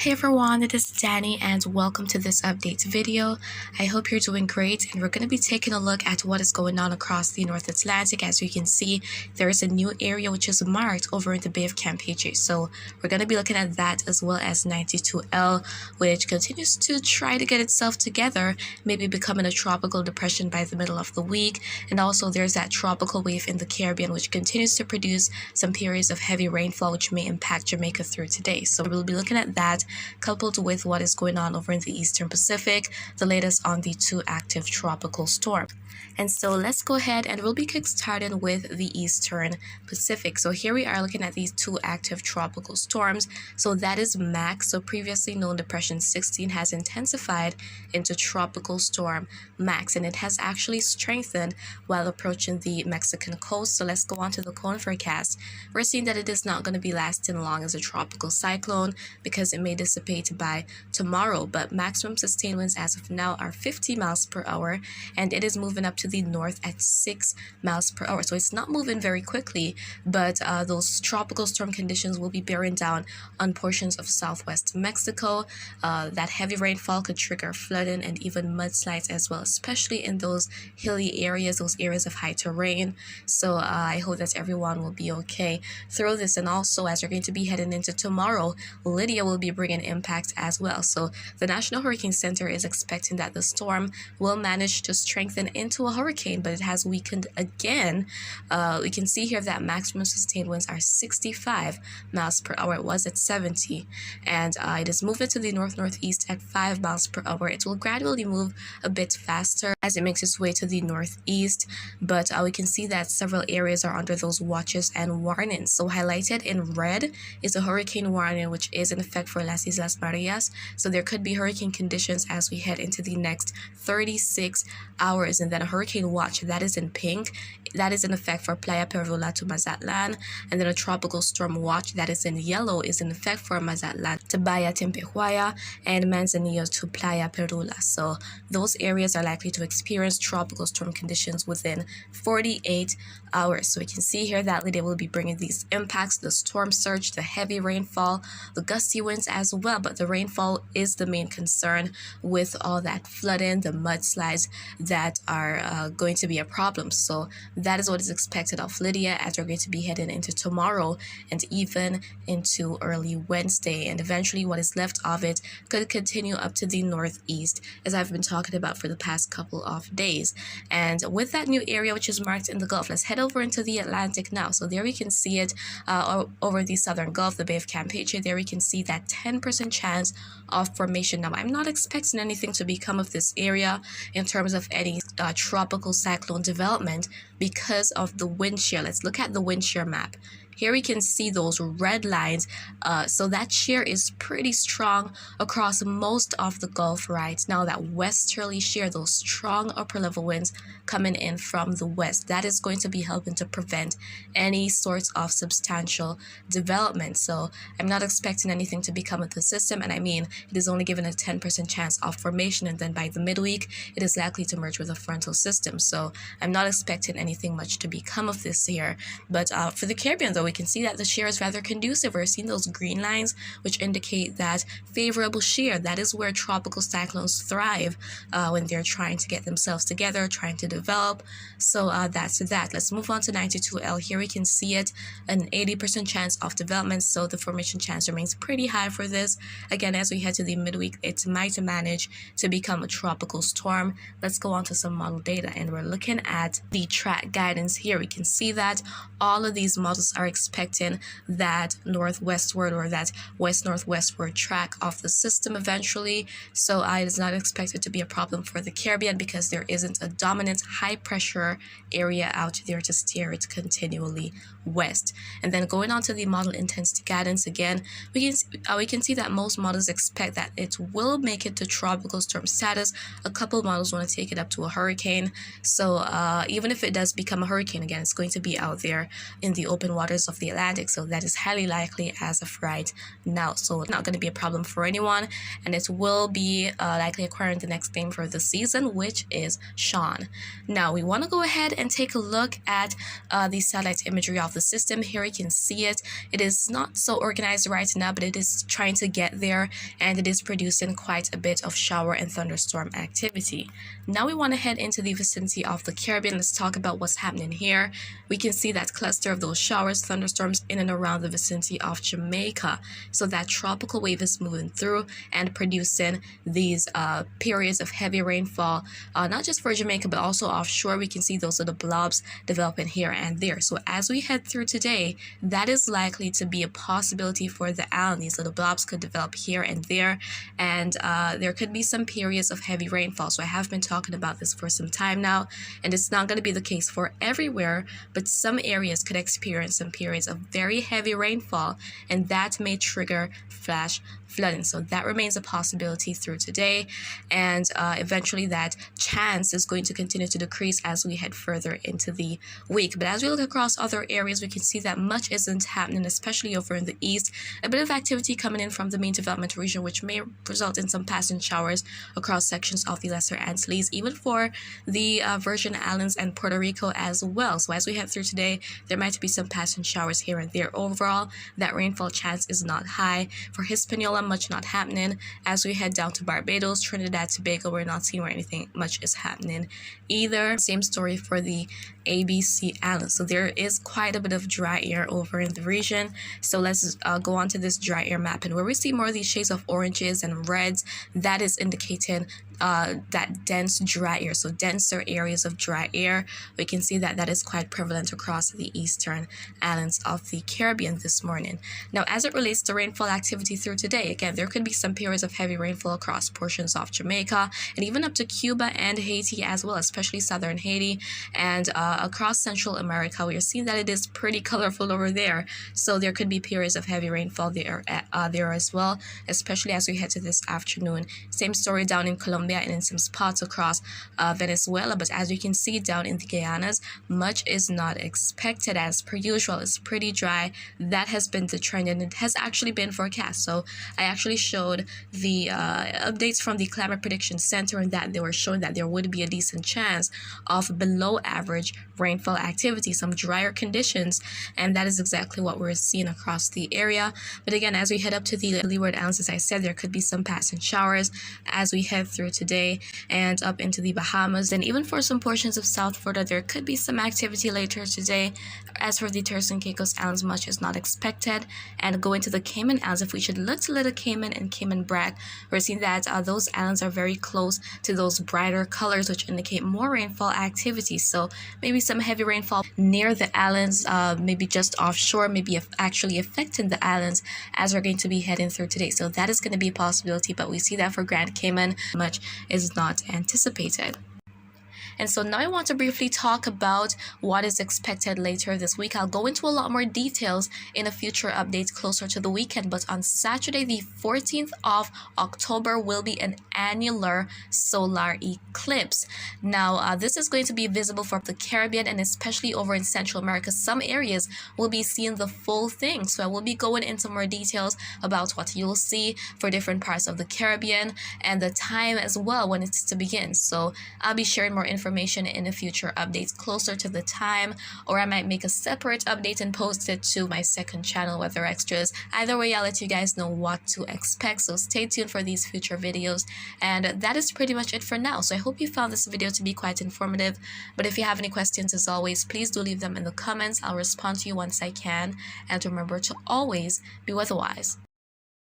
Hey everyone, it is Danny and welcome to this update video. I hope you're doing great, and we're going to be taking a look at what is going on across the North Atlantic. As you can see, there is a new area which is marked over in the Bay of Campeche. So we're going to be looking at that as well as 92L, which continues to try to get itself together, maybe becoming a tropical depression by the middle of the week. And also there's that tropical wave in the Caribbean which continues to produce some periods of heavy rainfall which may impact Jamaica through today. So we'll be looking at that coupled with what is going on over in the Eastern Pacific, the latest on the two active tropical storms. And so let's go ahead and we'll be kickstarting with the Eastern Pacific. So here we are looking at these two active tropical storms. So that is Max. So previously known depression 16 has intensified into tropical storm Max, and it has actually strengthened while approaching the Mexican coast. So let's go on to the cone forecast. We're seeing that it is not going to be lasting long as a tropical cyclone because it may dissipate by tomorrow, but maximum sustained winds as of now are 50 miles per hour, and it is moving up to the north at 6 miles per hour. So it's not moving very quickly, but those tropical storm conditions will be bearing down on portions of southwest Mexico. That heavy rainfall could trigger flooding and even mudslides as well, especially in those hilly areas, those areas of high terrain. So I hope that everyone will be okay through this. And also, as we're going to be heading into tomorrow, LIDIA will be bringing impact as well. So the National Hurricane Center is expecting that the storm will manage to strengthen into a hurricane, but it has weakened again. We can see here that maximum sustained winds are 65 miles per hour. It was at 70, and it is moving to the northeast at 5 miles per hour. It will gradually move a bit faster as it makes its way to the northeast, but we can see that several areas are under those watches and warnings. So highlighted in red is a hurricane warning which is in effect for Las Islas Marias. So there could be hurricane conditions as we head into the next 36 hours, and then a hurricane watch that is in pink, that is in effect for Playa Perula to Mazatlan, and then a tropical storm watch that is in yellow is in effect for Mazatlan to Bahia Timpehuaya and Manzanillo to Playa Perula. So those areas are likely to experience tropical storm conditions within 48 hours. So we can see here that LIDIA will be bringing these impacts, the storm surge, the heavy rainfall, the gusty winds as well, but the rainfall is the main concern with all that flooding, the mudslides that are going to be a problem. So that is what is expected of LIDIA as we're going to be heading into tomorrow and even into early Wednesday, and eventually what is left of it could continue up to the northeast as I've been talking about for the past couple of days. And with that new area which is marked in the Gulf, let's head over into the Atlantic now. So there we can see it over the southern Gulf, the Bay of Campeche. There we can see that 10% chance of formation. Now I'm not expecting anything to become of this area in terms of any tropical cyclone development because of the wind shear. Let's look at the wind shear map. Here we can see those red lines. So that shear is pretty strong across most of the Gulf right now. That westerly shear, those strong upper level winds coming in from the west, that is going to be helping to prevent any sorts of substantial development. So I'm not expecting anything to become of the system, and I mean it is only given a 10% chance of formation, and then by the midweek it is likely to merge with a frontal system. So I'm not expecting anything much to become of this here. But for the Caribbean though, we can see that the shear is rather conducive. We're seeing those green lines which indicate that favorable shear. That is where tropical cyclones thrive when they're trying to get themselves together, trying to develop. So that's that. Let's move on to 92L. Here we can see it, an 80% chance of development, so the formation chance remains pretty high for this. Again, as we head to the midweek, it might manage to become a tropical storm. Let's go on to some model data, and we're looking at the track guidance. Here we can see that all of these models are expecting that northwestward or that west-northwestward track of the system eventually. So it is not expected to be a problem for the Caribbean because there isn't a dominant high pressure area out there to steer it continually west. And then going on to the model intensity guidance, again we can see that most models expect that it will make it to tropical storm status. A couple of models want to take it up to a hurricane. So even if it does become a hurricane, again it's going to be out there in the open waters areas of the Atlantic. So that is highly likely as of right now. So it's not going to be a problem for anyone, and it will be likely acquiring the next name for the season, which is Sean. Now we want to go ahead and take a look at the satellite imagery of the system. Here you can see it. It is not so organized right now, but it is trying to get there, and it is producing quite a bit of shower and thunderstorm activity. Now we want to head into the vicinity of the Caribbean. Let's talk about what's happening here. We can see that cluster of those showers, thunderstorms in and around the vicinity of Jamaica. So that tropical wave is moving through and producing these periods of heavy rainfall, not just for Jamaica, but also offshore. We can see those little blobs developing here and there. So as we head through today, that is likely to be a possibility for the island. These little blobs could develop here and there, and there could be some periods of heavy rainfall. So I have been talking about this for some time now, and it's not going to be the case for everywhere, but some areas could experience some periods of very heavy rainfall, and that may trigger flash flooding. So that remains a possibility through today, and eventually that chance is going to continue to decrease as we head further into the week. But as we look across other areas, we can see that much isn't happening, especially over in the east. A bit of activity coming in from the main development region, which may result in some passing showers across sections of the Lesser Antilles, even for the Virgin Islands and Puerto Rico as well. So as we head through today, there might be some passing showers here and there. Overall, that rainfall chance is not high. For Hispaniola, much not happening. As we head down to Barbados, Trinidad, Tobago, we're not seeing where anything much is happening either. Same story for the ABC Islands. So there is quite a bit of dry air over in the region. So let's go on to this dry air map, and where we see more of these shades of oranges and reds, that is indicating that dense dry air, so denser areas of dry air. We can see that that is quite prevalent across the eastern islands of the Caribbean this morning. Now, as it relates to rainfall activity through today, again, there could be some periods of heavy rainfall across portions of Jamaica and even up to Cuba and Haiti as well, especially southern Haiti, and across Central America. We are seeing that it is pretty colorful over there, so there could be periods of heavy rainfall there as well, especially as we head to this afternoon. Same story down in Colombia and in some spots across Venezuela, but as you can see down in the Guyanas, much is not expected. As per usual, it's pretty dry. That has been the trend, and it has actually been forecast. So I actually showed the updates from the Climate Prediction Center, and that they were showing that there would be a decent chance of below average rainfall activity, some drier conditions, and that is exactly what we're seeing across the area. But again, as we head up to the Leeward Islands, as I said, there could be some passing showers as we head through today and up into the Bahamas, and even for some portions of South Florida, there could be some activity later today. As for the Turks and Caicos Islands, much is not expected. And going to the Cayman Islands, if we should look to Little Cayman and Cayman Brac, we're seeing that those islands are very close to those brighter colors, which indicate more rainfall activity. So maybe some heavy rainfall near the islands, maybe just offshore, maybe actually affecting the islands as we're going to be heading through today. So that is going to be a possibility, but we see that for Grand Cayman, much is not anticipated. And so now I want to briefly talk about what is expected later this week. I'll go into a lot more details in a future update closer to the weekend, but on Saturday, the 14th of October, will be an annular solar eclipse. Now, this is going to be visible for the Caribbean and especially over in Central America. Some areas will be seeing the full thing. So I will be going into more details about what you'll see for different parts of the Caribbean and the time as well when it's to begin. So I'll be sharing more information in a future updates closer to the time, or I might make a separate update and post it to my second channel, Weather Extras. Either way, I'll let you guys know what to expect, so stay tuned for these future videos. And that is pretty much it for now. So I hope you found this video to be quite informative, but if you have any questions, as always, please do leave them in the comments. I'll respond to you once I can, and remember to always be weatherwise.